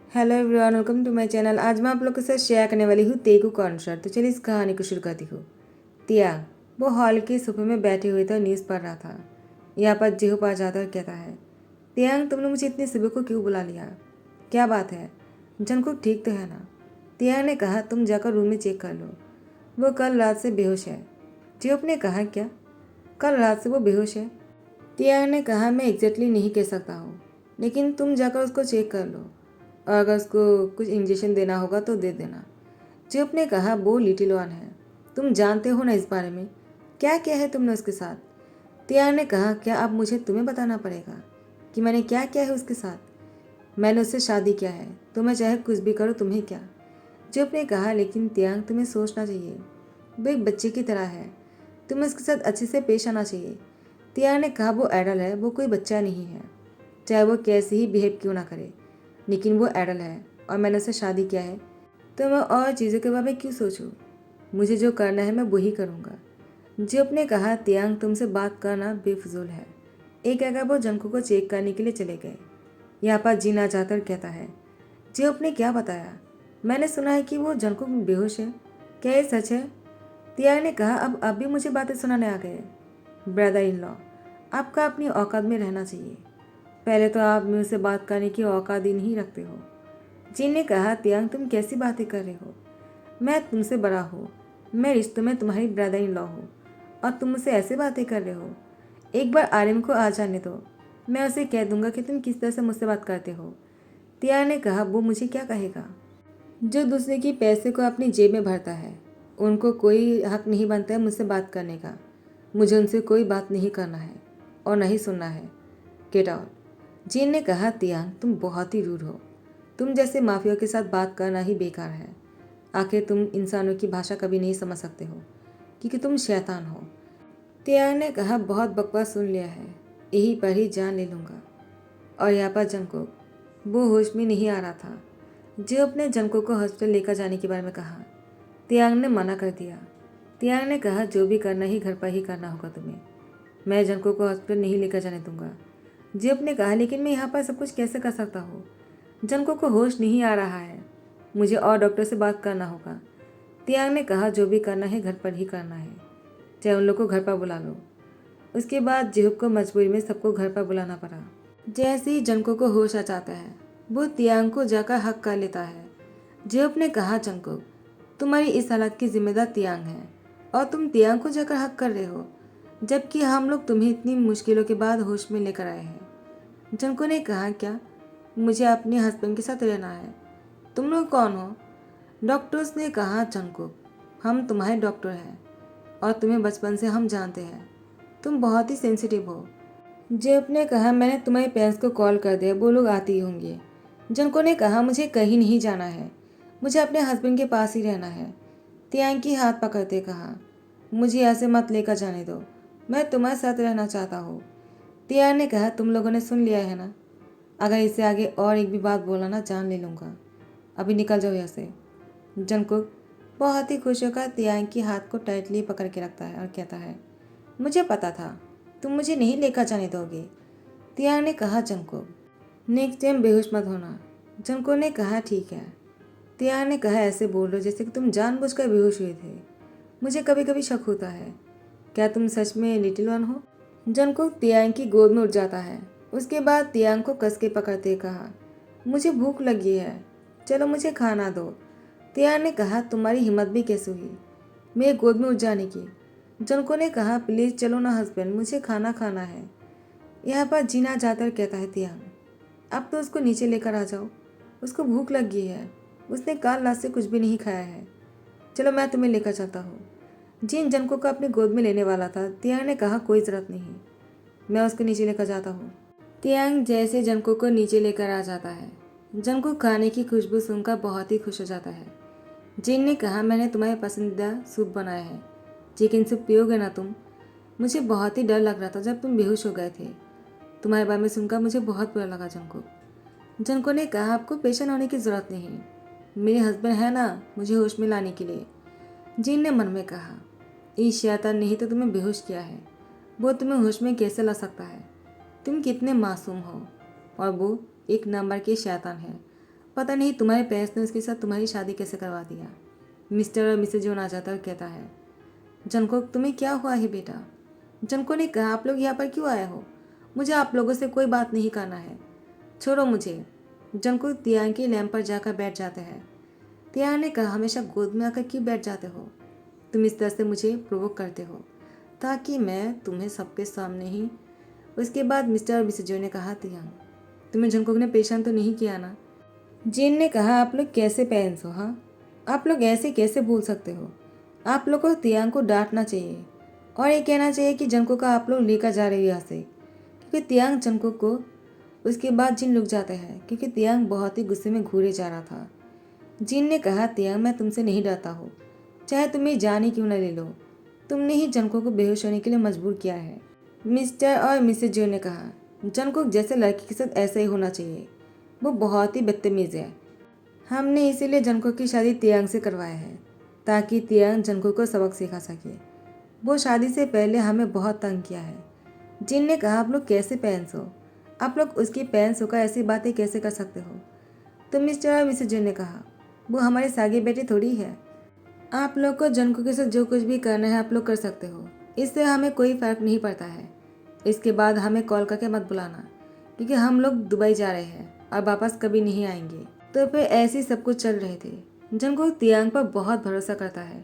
Hello everyone, welcome to my channel. आज मैं आप लोग के साथ शेयर करने वाली हूँ तेगु कॉन्सर्ट। तो चलिए इस कहानी को शुरू करती हूँ। तियांग वो हॉल के सोफे में बैठे हुए थे और न्यूज़ पढ़ रहा था। यहाँ पर जेहूप आ जाता और कहता है, तियांग तुमने मुझे इतनी सुबह को क्यों बुला लिया? क्या बात है? जंगकुक ठीक तो है ना? तियांग ने कहा, तुम जाकर रूम में चेक कर लो। वो कल रात से बेहोश है। जेहूप ने कहा, क्या कल रात से वो बेहोश है? तियांग ने कहा, मैं एग्जैक्टली नहीं कह सकता हूँ, लेकिन तुम जाकर उसको चेक कर लो और अगर उसको कुछ इंजेक्शन देना होगा तो दे देना। चिप ने कहा, वो लिटिल वन है, तुम जानते हो ना इस बारे में। क्या किया है तुमने उसके साथ? तियार ने कहा, क्या अब मुझे तुम्हें बताना पड़ेगा कि मैंने क्या किया है उसके साथ? मैंने उससे शादी किया है, तो मैं चाहे कुछ भी करूँ तुम्हें क्या? चिप ने कहा, लेकिन तियांग तुम्हें सोचना चाहिए, वो एक बच्चे की तरह है, तुम्हें उसके साथ अच्छे से पेश आना चाहिए। तियार ने कहा, वो एडल है, वो कोई बच्चा नहीं है, चाहे वो कैसे ही बिहेव क्यों ना करे, लेकिन वो एडल है और मैंने उससे शादी किया है, तो मैं और चीज़ों के बारे में क्यों सोचूं? मुझे जो करना है मैं वही करूँगा। जियोप ने कहा, तियांग तुमसे बात करना बेफजूल है। एक जगह वो जंको को चेक करने के लिए चले गए। यहाँ पर जीना जाकर कहता है, जियोप ने क्या बताया? मैंने सुना है कि वो जंको बेहोश है, क्या ये सच है? तियांग ने कहा, अब भी मुझे बातें सुनाने आ गए। ब्रदर इन लॉ, आपका अपनी औकात में रहना चाहिए। पहले तो आप मुझसे बात करने की औकात ही नहीं रखते हो। जिन ने कहा, तियांग तुम कैसी बातें कर रहे हो? मैं तुमसे बड़ा हूँ, मैं रिश्तों में तुम्हारी ब्रदर इन लॉ हूँ और तुम मुझसे ऐसे बातें कर रहे हो। एक बार आर्यन को आ जाने दो, मैं उसे कह दूंगा कि तुम किस तरह से मुझसे बात करते हो। तियांग ने कहा, वो मुझे क्या कहेगा? जो दूसरे की पैसे को अपनी जेब में भरता है, उनको कोई हक नहीं बनता है मुझसे बात करने का। मुझे उनसे कोई बात नहीं करना है और नहीं सुनना है। Get out. जीन ने कहा, तियांग तुम बहुत ही रूड हो, तुम जैसे माफिया के साथ बात करना ही बेकार है। आखिर तुम इंसानों की भाषा कभी नहीं समझ सकते हो क्योंकि तुम शैतान हो। तियांग ने कहा, बहुत बकवास सुन लिया है, यहीं पर ही जान ले लूँगा। और यहाँ पर जंगकुक वो होश में नहीं आ रहा था। जो अपने जंगकुक को हॉस्पिटल लेकर जाने के बारे में कहा, तियांग ने मना कर दिया। तियांग ने कहा, जो भी करना ही घर पर ही करना होगा तुम्हें, मैं जंगकुक को हॉस्पिटल नहीं लेकर जाने दूंगा। जियोप ने कहा, लेकिन मैं यहाँ पर सब कुछ कैसे कर सकता हूँ? जंगकुक को होश नहीं आ रहा है, मुझे और डॉक्टर से बात करना होगा। तियांग ने कहा, जो भी करना है घर पर ही करना है, चाहे उन लोग को घर पर बुला लो। उसके बाद जिहुप को मजबूरी में सबको घर पर बुलाना पड़ा। जैसे ही जंगकुक को होश आ जाता है, वो तियांग को जाकर हक कर लेता है। जिहुप ने कहा, जंगकुक तुम्हारी इस हालत की जिम्मेदार तियांग है और तुम तियांग को जाकर हक कर रहे हो, जबकि हम लोग तुम्हें इतनी मुश्किलों के बाद होश में लेकर आए हैं। जंगकुक ने कहा, क्या मुझे अपने हस्बैंड के साथ रहना है? तुम लोग कौन हो? डॉक्टर्स ने कहा, जंगकुक हम तुम्हारे डॉक्टर हैं और तुम्हें बचपन से हम जानते हैं, तुम बहुत ही सेंसिटिव हो। जेब ने कहा, मैंने तुम्हारे पेरेंट्स को कॉल कर दिया, वो लोग आते ही होंगे। जंको ने कहा, मुझे कहीं नहीं जाना है, मुझे अपने हस्बैंड के पास ही रहना है। तियांग की हाथ पकड़ते कहा, मुझे ऐसे मत लेकर जाने दो, मैं तुम्हारे साथ रहना चाहता हूँ। तियांग ने कहा, तुम लोगों ने सुन लिया है ना, अगर इससे आगे और एक भी बात बोला ना जान ले लूँगा, अभी निकल जाओ यहाँ से। जंकुक बहुत ही खुश होकर तियांग की हाथ को टाइटली पकड़ के रखता है और कहता है, मुझे पता था तुम मुझे नहीं लेकर जाने दोगे। तियांग ने कहा, जंकुक नेक्स्ट टाइम बेहोश मत होना। जंकुक ने कहा, ठीक है। तियांग ने कहा, ऐसे बोल रहे जैसे कि तुम जानबूझकर बेहोश हुए थे, मुझे कभी कभी शक होता है, क्या तुम सच में लिटिल वन हो? जंकुक तियांग की गोद में उठ जाता है। उसके बाद तियांग को कस के पकड़ते कहा, मुझे भूख लगी है, चलो मुझे खाना दो। तियांग ने कहा, तुम्हारी हिम्मत भी कैसे हुई मेरे गोद में उठ जाने की? जंको ने कहा, प्लीज़ चलो ना हस्बैंड, मुझे खाना खाना है। यहाँ पर जीना जाकर कहता है, तियांग अब तो उसको नीचे लेकर आ जाओ, उसको भूख लगी है, उसने काल रात से कुछ भी नहीं खाया है, चलो मैं तुम्हें लेकर चलता हूँ। जिन जंको को अपने गोद में लेने वाला था, तियांग ने कहा, कोई ज़रूरत नहीं, मैं उसको नीचे लेकर जाता हूँ। तियांग जैसे जंको को नीचे लेकर आ जाता है, जंको खाने की खुशबू सुनकर बहुत ही खुश हो जाता है। जिन ने कहा, मैंने तुम्हारे पसंदीदा सूप बनाया है, चिकन सूप पियोगे ना तुम? मुझे बहुत ही डर लग रहा था जब तुम बेहोश हो गए थे, तुम्हारे बारे में सुनकर मुझे बहुत बुरा लगा। जंको ने कहा, आपको पेशेंट होने की ज़रूरत नहीं, मेरे हस्बैंड है ना मुझे होश में लाने के लिए। जिन ने मन में कहा, इस शैतान ने ही तो तुम्हें बेहोश किया है, वो तुम्हें होश में कैसे ला सकता है? तुम कितने मासूम हो, और वो एक नंबर के शैतान है पता नहीं तुम्हारे पेरेंट्स ने उसके साथ तुम्हारी शादी कैसे करवा दिया। मिस्टर और मिसेज जोन आ जाता है और कहता है, जंगकुक तुम्हें क्या हुआ है बेटा? जंगकुक ने कहा, आप लोग यहाँ पर क्यों आए हो? मुझे आप लोगों से कोई बात नहीं करना है, छोड़ो मुझे। जंगकुक तियांग के लैंप पर जाकर बैठ जाते हैं। तियांग ने कहा, हमेशा गोद में आकर क्यों बैठ जाते हो? तुम इस तरह से मुझे प्रोवोक करते हो ताकि मैं तुम्हें सबके सामने ही। उसके बाद मिस्टर और मिसेज जो ने कहा, तियांग तुम्हें जंगकुक ने परेशान तो नहीं किया ना? जिन ने कहा, आप लोग कैसे पेरेंट्स हो? हाँ, आप लोग ऐसे कैसे भूल सकते हो? आप लोग को तियांग को डांटना चाहिए और ये कहना चाहिए कि जंगकुक का आप लोग लेकर जा रहे हो यहाँ से, क्योंकि तियांग जंगकुक को। उसके बाद जिन रुक जाते हैं क्योंकि तियांग बहुत ही गुस्से में घूरे जा रहा था। जिन ने कहा, तियांग मैं तुमसे नहीं डरता हूँ, चाहे तुम मेरी जान ही क्यों न ले लो। तुमने ही जंगकुक को बेहोश होने के लिए मजबूर किया है। मिस्टर और मिसेज जो ने कहा, जंगकुक जैसे लड़की के साथ ऐसा ही होना चाहिए, वो बहुत ही बदतमीज है। हमने इसीलिए जंगकुक की शादी तियांग से करवाया है ताकि तियांग जंगकुक को सबक सिखा सके। वो शादी से पहले हमें बहुत तंग किया है। जिन ने कहा, आप लोग कैसे पेरेंट्स हो? आप लोग उसकी पेरेंट्स होकर ऐसी बातें कैसे कर सकते हो? तो मिस्टर और मिसेज जो ने कहा, वो हमारे सागे बेटे थोड़ी है। आप लोग को जंगकुक के साथ जो कुछ भी करना है आप लोग कर सकते हो, इससे हमें कोई फ़र्क नहीं पड़ता है। इसके बाद हमें कॉल करके मत बुलाना, क्योंकि हम लोग दुबई जा रहे हैं और वापस कभी नहीं आएंगे। तो फिर ऐसे ही सब कुछ चल रहे थे। जंगकुक तियांग पर बहुत भरोसा करता है,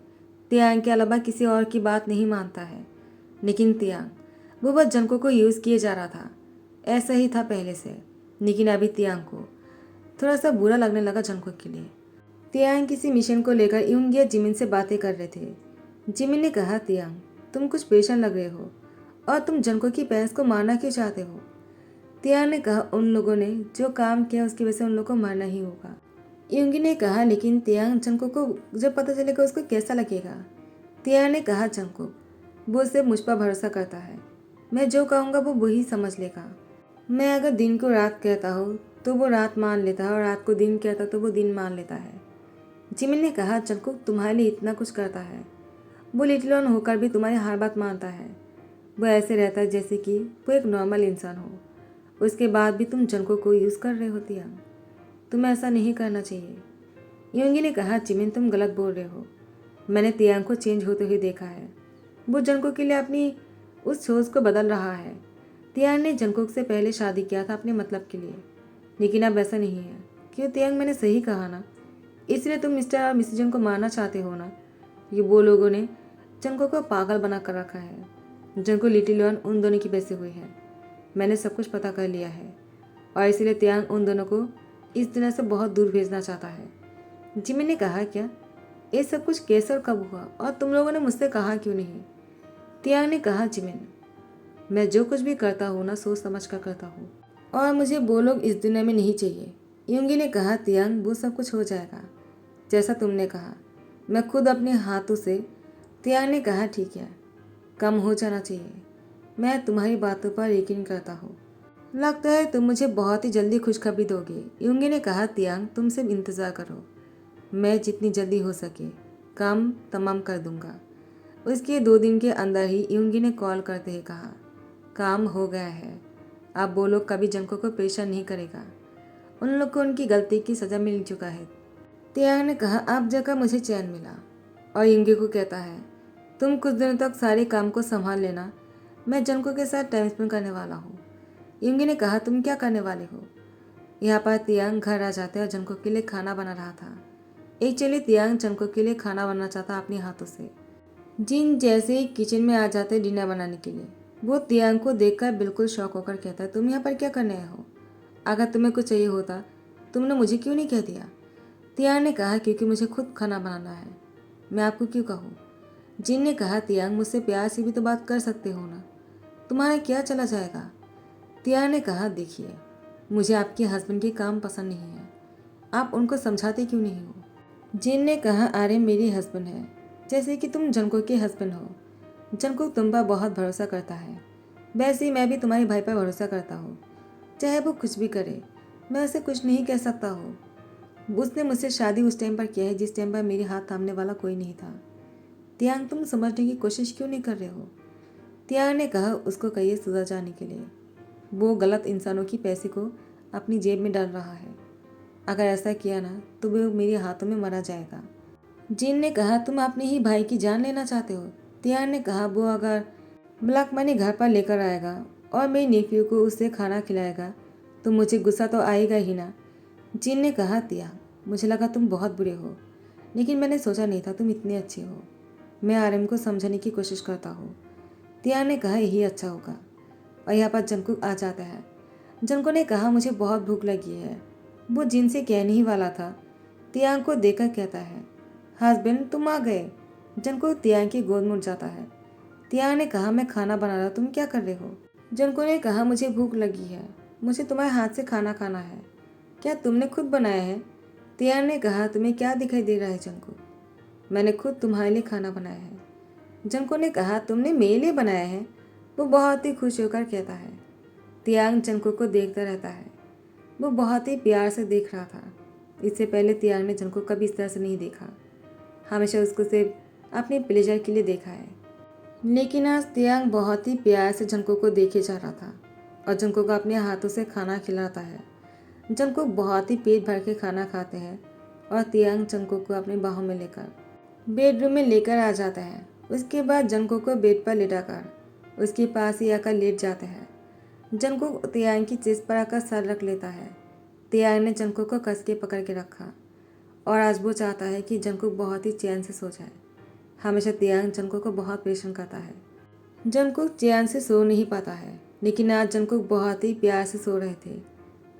तियांग के अलावा किसी और की बात नहीं मानता है। लेकिन तियांग वो बस जंगकुक को यूज़ किए जा रहा था। ऐसा ही था पहले से, लेकिन अभी तियांग को थोड़ा सा बुरा लगने लगा जंगकुक के लिए। तियांग किसी मिशन को लेकर यूंगी और जिमिन से बातें कर रहे थे। जिमिन ने कहा, तियांग तुम कुछ परेशान लग रहे हो और तुम जंगकुक की पेरेंट्स को मारना क्यों चाहते हो? तियांग ने कहा, उन लोगों ने जो काम किया उसकी वजह से उन लोगों को मारना ही होगा। यूंगी ने कहा, लेकिन तियांग जंगकुक को जब पता चलेगा उसको कैसा लगेगा? तियांग ने कहा, जंगकुक वो सिर्फ मुझ पर भरोसा करता है, मैं जो कहूँगा वो वही समझ लेगा। मैं अगर दिन को रात कहता हूँ तो वो रात मान लेता है और रात को दिन कहता तो वो दिन मान लेता है। जिमिन ने कहा, जंगकुक तुम्हारे लिए इतना कुछ करता है, वो लिटिल वन होकर भी तुम्हारी हर बात मानता है। वो ऐसे रहता है जैसे कि वो एक नॉर्मल इंसान हो। उसके बाद भी तुम जंगकुक को यूज़ कर रहे हो तियांग, तुम्हें ऐसा नहीं करना चाहिए। योंगी ने कहा, जिमिन तुम गलत बोल रहे हो, मैंने तियांग को चेंज होते हुए देखा है। वो जंगकुक के लिए अपनी उस सोच को बदल रहा है। तियांग ने जंगकुक से पहले शादी किया था अपने मतलब के लिए, लेकिन अब ऐसा नहीं है। क्यों तियांग, मैंने सही कहा ना? इसलिए तुम मिस्टर और मिसेज जंग को मारना चाहते हो ना? ये वो लोगों ने जंगकुक को पागल बना कर रखा है। जंगकुक लिटिल वन उन दोनों की वजह से हुई है। मैंने सब कुछ पता कर लिया है और इसलिए तियांग उन दोनों को इस दुनिया से बहुत दूर भेजना चाहता है। जिमिन ने कहा, क्या ये सब कुछ कैसे और कब हुआ और तुम लोगों ने मुझसे कहा क्यों नहीं? तियांग ने कहा, जिमिन मैं जो कुछ भी करता हूँ ना सोच समझ कर करता हूँ और मुझे वो लोग इस दुनिया में नहीं चाहिए। यूंगी ने कहा, तियांग वो सब कुछ हो जाएगा जैसा तुमने कहा, मैं खुद अपने हाथों से। तियांग ने कहा, ठीक है, कम हो जाना चाहिए, मैं तुम्हारी बातों पर यकीन करता हूँ। लगता है तुम मुझे बहुत ही जल्दी खुशखबरी दोगे। यूंगी ने कहा, तियांग तुम सिर्फ इंतज़ार करो, मैं जितनी जल्दी हो सके काम तमाम कर दूंगा। उसके 2 दिन के अंदर ही यूंगी ने कॉल करते ही कहा, काम हो गया है, अब वो लोग कभी जंगकुक को परेशान नहीं करेगा। उन लोग को उनकी गलती की सज़ा मिल चुका है। तियांग ने कहा, अब जगह मुझे चैन मिला। और यूंगी को कहता है, तुम कुछ दिनों तक सारे काम को संभाल लेना, मैं जंगकुक के साथ टाइम स्पेंड करने वाला हूँ। यूंगी ने कहा, तुम क्या करने वाले हो? यहाँ पर तियांग घर आ जाते और जंगकुक के लिए खाना बना रहा था। एक्चुअली तियांग जंगकुक के लिए खाना बनाना चाहता अपने हाथों से। जिन जैसे ही किचन में आ जाते डिनर बनाने के लिए, वो तियांग को देखकर बिल्कुल शॉक होकर कहता है, तुम यहाँ पर क्या करने आए हो? अगर तुम्हें कुछ चाहिए होता तुमने मुझे क्यों नहीं कह दिया? तियांग ने कहा, क्योंकि मुझे खुद खाना बनाना है, मैं आपको क्यों कहूँ? जिन ने कहा, तियांग मुझसे प्यार से भी तो बात कर सकते हो ना, तुम्हारा क्या चला जाएगा? तियांग ने कहा, देखिए मुझे आपके हस्बैंड के काम पसंद नहीं है, आप उनको समझाते क्यों नहीं हो? जिन ने कहा, अरे मेरी हस्बैंड है जैसे कि तुम जंगकुक के हस्बैंड हो। जंगकुक तुम पर बहुत भरोसा करता है, वैसे ही मैं भी तुम्हारे भाई पर भरोसा करता हूँ। चाहे वो कुछ भी करे, मैं उसे कुछ नहीं कह सकता हूँ। उसने मुझसे शादी उस टाइम पर किया है जिस टाइम पर मेरे हाथ थामने वाला कोई नहीं था। तियांग तुम समझने की कोशिश क्यों नहीं कर रहे हो? तियांग ने कहा, उसको कहिए सुधर जाने के लिए, वो गलत इंसानों की पैसे को अपनी जेब में डाल रहा है। अगर ऐसा किया ना तो वो मेरे हाथों में मारा जाएगा। जिन ने कहा, तुम अपने ही भाई की जान लेना चाहते हो? तियान ने कहा, वो अगर ब्लैक मनी घर पर लेकर आएगा और मेरी नेफ्यू को उससे खाना खिलाएगा तो मुझे गुस्सा तो आएगा ही ना। जिन ने कहा, तिया, मुझे लगा तुम बहुत बुरे हो, लेकिन मैंने सोचा नहीं था तुम इतने अच्छे हो। मैं आर्यन को समझाने की कोशिश करता हूँ। तिया ने कहा, यही अच्छा होगा। और यहाँ पर जंकुक आ जाता है। जंकुक ने कहा, मुझे बहुत भूख लगी है। वो जिन से कहने ही वाला था, तियांग को देखकर कहता है, हस्बैंड तुम आ गए। जंकुक तियांग की गोद में उठ जाता है। तियांग ने कहा, मैं खाना बना रहा, तुम क्या कर रहे हो? जंकुक ने कहा, मुझे भूख लगी है, मुझे तुम्हारे हाथ से खाना खाना है। क्या तुमने खुद बनाया है? तियांग ने कहा, तुम्हें क्या दिखाई दे रहा है जंकुक? मैंने खुद तुम्हारे लिए खाना बनाया है। जंकुक ने कहा, तुमने मेरे लिए बनाया है? वो बहुत ही खुश होकर कहता है। तियांग जंकुक को देखता रहता है। वो बहुत ही प्यार से देख रहा था। इससे पहले तियांग ने जंकुक को कभी इस तरह से नहीं देखा। हमेशा उसको सिर्फ अपने प्लेजर के लिए देखा है। लेकिन आज तियांग बहुत ही प्यार से जंकुक को देखे जा रहा था और जंकुक को अपने हाथों से खाना खिलाता है। जंकुक बहुत ही पेट भर के खाना खाते हैं और तियांग जंकुक को अपनी बाहों में लेकर बेडरूम में लेकर आ जाता है। उसके बाद जंकुक को बेड पर लेटाकर उसके पास ही आकर लेट जाते हैं। जंकुक तियांग की चेस्ट पर आकर सर रख लेता है। तियांग ने जंकुक को कस के पकड़ के रखा और आज वो चाहता है कि जंकुक बहुत ही चैन से सो जाए। हमेशा तियांग जंकुक को बहुत परेशान करता है। जंकुक चैन से सो नहीं पाता है, लेकिन आज जंकुक बहुत ही प्यार से सो रहे थे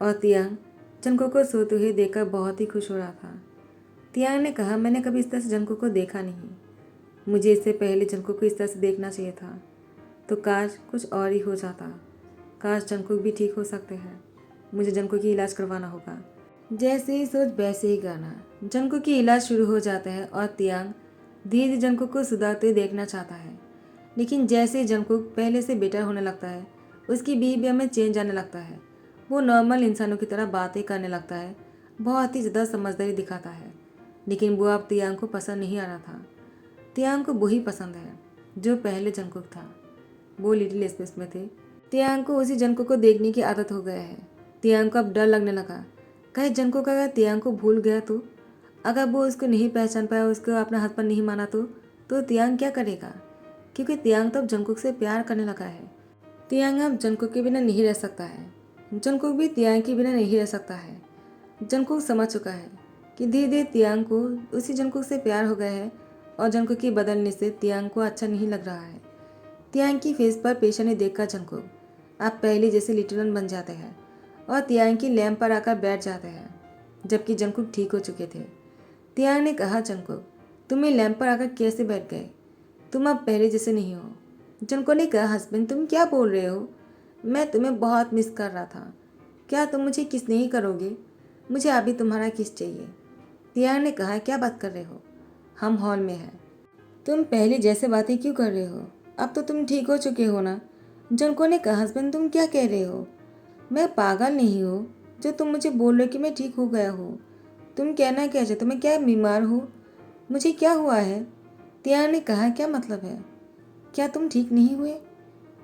और तियांग जंकुक को सोते हुए देखकर बहुत ही खुश हो रहा था। तियांग ने कहा, मैंने कभी इस तरह से जंकुक को देखा नहीं। मुझे इससे पहले जंकुक को इस तरह से देखना चाहिए था, तो काश कुछ और ही हो जाता। काश जंकुक भी ठीक हो सकते हैं। मुझे जंकुक की इलाज करवाना होगा। जैसे ही सोच वैसे ही करना। जंकुक की इलाज शुरू हो जाता है और तियांग धीरे धीरे जंकुक को सुधारते हुए देखना चाहता है। लेकिन जैसे ही जंकुक पहले से बेटर होने लगता है, उसकी बिहेवियर में चेंज आने लगता है। वो नॉर्मल इंसानों की तरह बातें करने लगता है, बहुत ही ज़्यादा समझदारी दिखाता है। लेकिन वो अब तियांग को पसंद नहीं आ रहा था। तियांग को वही पसंद है जो पहले जंकुक था। वो लिटिल स्पेस में थे। तियांग को उसी जंकुक को देखने की आदत हो गया है। तियांग को अब डर लगने लगा, कहीं जंकुक अगर तियांग को भूल गया तो, अगर वो उसको नहीं पहचान पाया, उसको अपना हस्बैंड नहीं माना तो तियांग क्या करेगा? क्योंकि तियांग तो अब जंकुक से प्यार करने लगा है। तियांग अब जंकुक के बिना नहीं रह सकता है। जंकुक भी तियांग के बिना नहीं रह सकता है। जंकुक समझ चुका है कि धीरे धीरे तियांग को उसी जंकुक से प्यार हो गया है और जंकुक के बदलने से तियांग को अच्छा नहीं लग रहा है। तियांग की फेस पर पेशेंट देखकर जंकुक अब पहले जैसे लिटिल बन जाते हैं और तियांग की लैंप पर आकर बैठ जाते हैं, जबकि जंकुक ठीक हो चुके थे। तियांग ने कहा, जंकुक तुम लैंप पर आकर कैसे बैठ गए? तुम अब पहले जैसे नहीं हो। जंकुक ने कहा, हस्बैंड तुम क्या बोल रहे हो? मैं तुम्हें बहुत मिस कर रहा था। क्या तुम मुझे किस नहीं करोगे? मुझे अभी तुम्हारा किस चाहिए। तियांग ने कहा, क्या बात कर रहे हो? हम हॉल में हैं। तुम पहले जैसे बातें क्यों कर रहे हो? अब तो तुम ठीक हो चुके हो ना? जंकुक ने कहा, हस्बैंड तुम क्या कह रहे हो? मैं पागल नहीं हूँ जो तुम मुझे बोल रहे हो कि मैं ठीक हो गया हूँ। तुम कहना क्या चाहते हो? मैं क्या बीमार हूँ? मुझे क्या हुआ है? तियांग ने कहा, क्या मतलब है? क्या तुम ठीक नहीं हुए?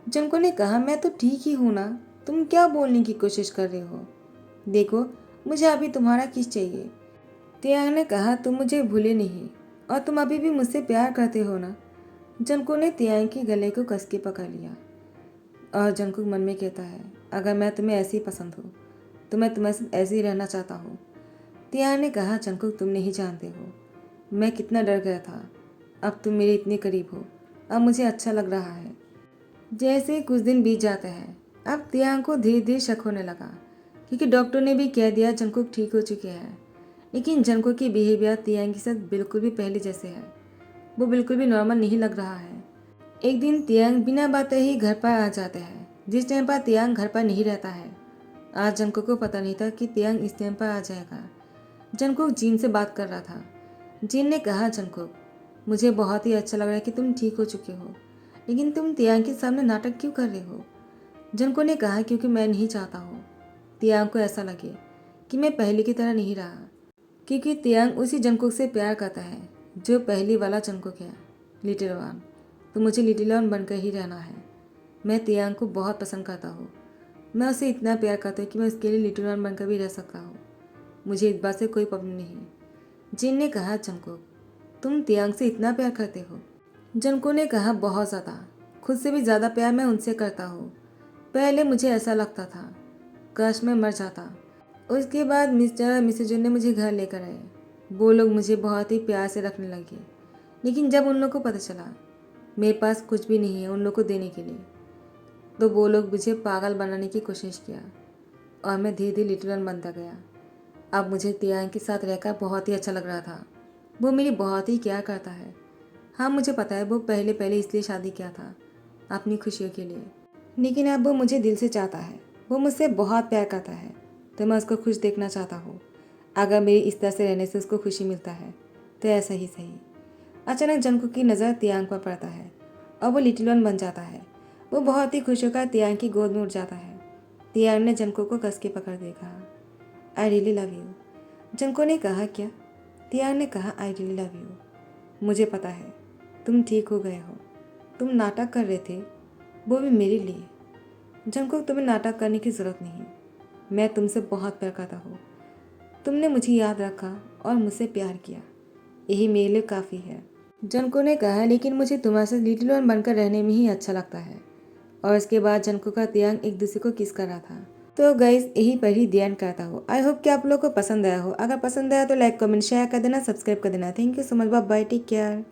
जंकुक ने कहा, मैं तो ठीक ही हूँ ना। तुम क्या बोलने की कोशिश कर रहे हो? देखो, मुझे अभी तुम्हारा किस चाहिए। तियांग ने कहा, तुम मुझे भूले नहीं और तुम अभी भी मुझसे प्यार करते हो ना? जंकुक ने तियांग के गले को कस के पकड़ लिया और जंकुक मन में कहता है, अगर मैं तुम्हें ऐसे ही पसंद हूँ तो मैं तुम्हारे साथ ऐसे ही रहना चाहता हूँ। तियांग ने कहा, जंकुक तुम नहीं जानते हो मैं कितना डर गया था। अब तुम मेरे इतने करीब हो, अब मुझे अच्छा लग रहा है। जैसे ही कुछ दिन बीत जाते हैं, अब तियांग को धीरे धीरे शक होने लगा, क्योंकि डॉक्टर ने भी कह दिया जंकुक ठीक हो चुके हैं। लेकिन जंकुक की बिहेवियर तियांग के साथ बिल्कुल भी पहले जैसे है। वो बिल्कुल भी नॉर्मल नहीं लग रहा है। एक दिन तियांग बिना बातें ही घर पर आ जाते हैं, जिस टाइम पर तियांग घर पर नहीं रहता है। आज जंकुक को पता नहीं था कि तियांग इस टाइम पर आ जाएगा। जंकुक जिन से बात कर रहा था। जिन ने कहा, जंकुक मुझे बहुत ही अच्छा लग रहा है कि तुम ठीक हो चुके हो, लेकिन तुम तियांग के सामने नाटक क्यों कर रहे हो? जंकुक ने कहा, क्योंकि मैं नहीं चाहता हूँ तियांग को ऐसा लगे कि मैं पहले की तरह नहीं रहा। क्योंकि तियांग उसी जंकुक से प्यार करता है जो पहली वाला जंकुक है, लिटिल वन। तो मुझे लिटिल वन बनकर ही रहना है। मैं तियांग को बहुत पसंद करता हूँ। मैं उसे इतना प्यार करता हूँ कि मैं उसके लिए लिटिल वन बनकर भी रह सकता हूँ। मुझे इस बात से कोई प्रॉब्लम नहीं। जिन ने कहा, जंगकुक तुम तियांग से इतना प्यार करते हो? जंगकुक ने कहा, बहुत ज़्यादा, खुद से भी ज़्यादा प्यार मैं उनसे करता हूँ। पहले मुझे ऐसा लगता था काश मैं मर जाता। उसके बाद मिस्टर और मिसेज जुन ने मुझे घर लेकर आए। वो लोग मुझे बहुत ही प्यार से रखने लगे, लेकिन जब उन लोग को पता चला मेरे पास कुछ भी नहीं है उन लोग को देने के लिए, तो वो लोग मुझे पागल बनाने की कोशिश किया और मैं धीरे धीरे लिटिल वन बनता गया। अब मुझे तियांग के साथ रहकर बहुत ही अच्छा लग रहा था। वो मेरी बहुत ही केयर करता है। हाँ, मुझे पता है वो पहले पहले इसलिए शादी किया था, अपनी खुशियों के लिए, लेकिन अब वो मुझे दिल से चाहता है। वो मुझसे बहुत प्यार करता है, तो मैं उसको खुश देखना चाहता हूँ। अगर मेरी इस तरह से रहने से उसको खुशी मिलता है तो ऐसा ही सही। अचानक जंगकुक की नज़र तियांग पर पड़ता है और वो लिटिल वन बन जाता है। वो बहुत ही खुश होकर तियांग की गोद में उठ जाता है। तियांग ने जंगकुक को कस के पकड़ के कहा, I really love you. Jungkook ने कहा, क्या? तियांग ने कहा, आई रियली लव यू। मुझे पता है तुम ठीक हो गए हो। तुम नाटक कर रहे थे, वो भी मेरे लिए। जंगकुक, तुम्हें नाटक करने की ज़रूरत नहीं। मैं तुमसे बहुत प्यार करता हूँ। तुमने मुझे याद रखा और मुझसे प्यार किया, यही मेरे लिए काफ़ी है। जंगकुक ने कहा, लेकिन मुझे तुम्हारे साथ लिटिल वन बनकर रहने में ही अच्छा लगता है। और उसके बाद जंगकुक का तियांग एक दूसरे को किस कर रहा था। तो गाइस, यही पर ही ध्यान करता हूँ। आई होप कि आप लोग को पसंद आया हो। अगर पसंद आया तो लाइक कमेंट शेयर कर देना, सब्सक्राइब कर देना। Thank you so much, bye bye, take care.